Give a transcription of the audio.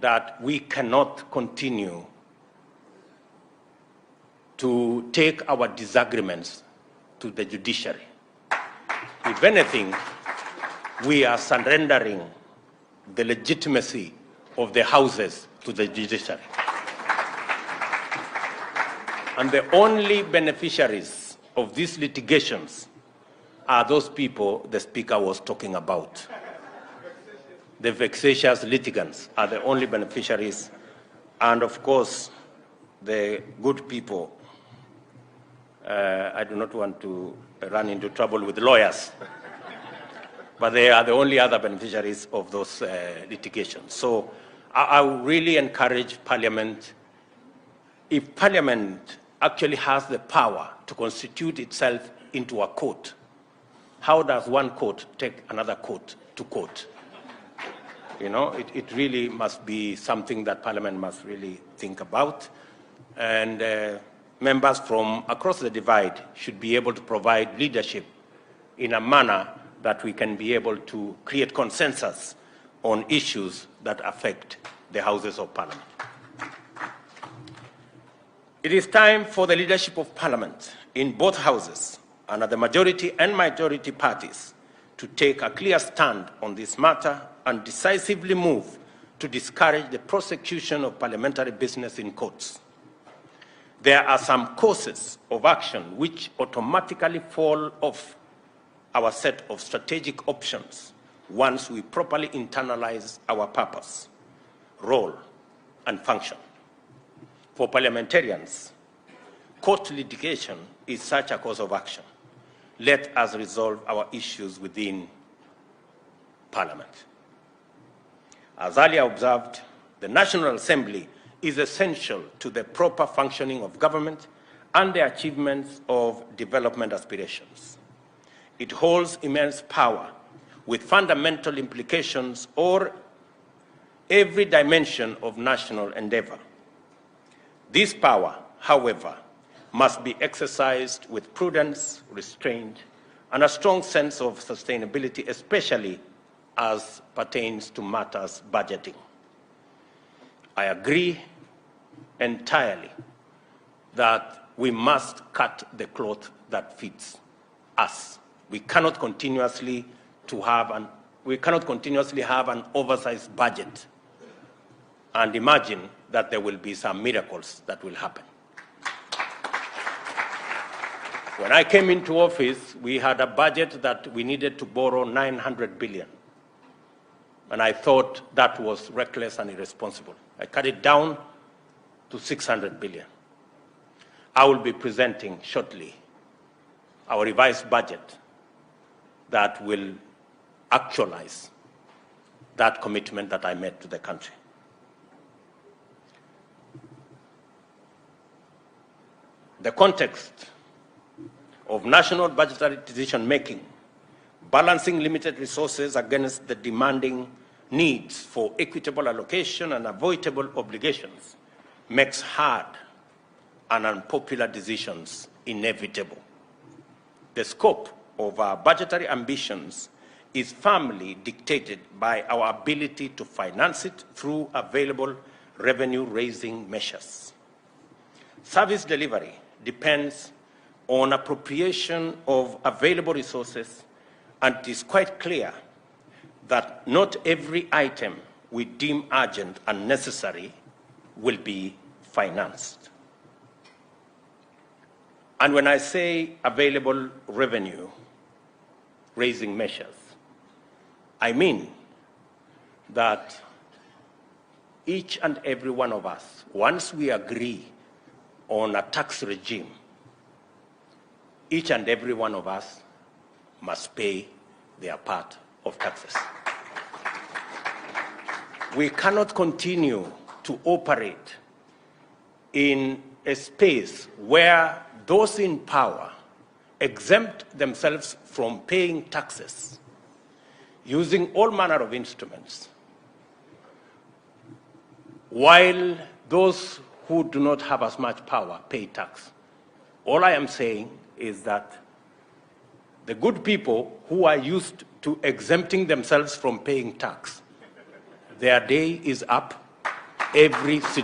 that we cannot continue to take our disagreements to the judiciary. If anything, we are surrendering the legitimacy of the houses to the judiciary. And the only beneficiaries of these litigations are those people the Speaker was talking about. The vexatious litigants are the only beneficiaries, and of course, the good people. I do not want to run into trouble with lawyers, but they are the only other beneficiaries of those litigations. So I would really encourage Parliament, if Parliament actually has the power to constitute itself into a court, how does one court take another court to court? You know, it really must be something that Parliament must really think about. And members from across the divide should be able to provide leadership in a manner that we can be able to create consensus on issues that affect the Houses of Parliament. It is time for the leadership of Parliament in both houses and at the majority and minority parties to take a clear stand on this matter and decisively move to discourage the prosecution of parliamentary business in courts. There are some courses of action which automatically fall off our set of strategic options once we properly internalize our purpose, role, and function. For parliamentarians, court litigation is such a course of action. Let us resolve our issues within Parliament. As earlier observed, the National Assembly is essential to the proper functioning of government and the achievements of development aspirations. It holds immense power with fundamental implications over every dimension of national endeavor. This power, however, must be exercised with prudence, restraint, and a strong sense of sustainability, especially as pertains to matters budgeting. I agree entirely that we must cut the cloth that fits us. We cannot continuously have an oversized budget and imagine that there will be some miracles that will happen. When I came into office, we had a budget that we needed to borrow 900 billion. And I thought that was reckless and irresponsible. I cut it down to 600 billion. I will be presenting shortly our revised budget that will actualize that commitment that I made to the country. The context of national budgetary decision-making, balancing limited resources against the demanding needs for equitable allocation and avoidable obligations, makes hard and unpopular decisions inevitable. The scope of our budgetary ambitions is firmly dictated by our ability to finance it through available revenue-raising measures. Service delivery depends on appropriation of available resources, and it is quite clear that not every item we deem urgent and necessary will be financed. And when I say available revenue-raising measures, I mean that each and every one of us, once we agree on a tax regime, each and every one of us must pay their part of taxes. We cannot continue to operate in a space where those in power exempt themselves from paying taxes using all manner of instruments, while those who do not have as much power pay tax. All I am saying is that the good people who are used to exempting themselves from paying tax, their day is up every citizen.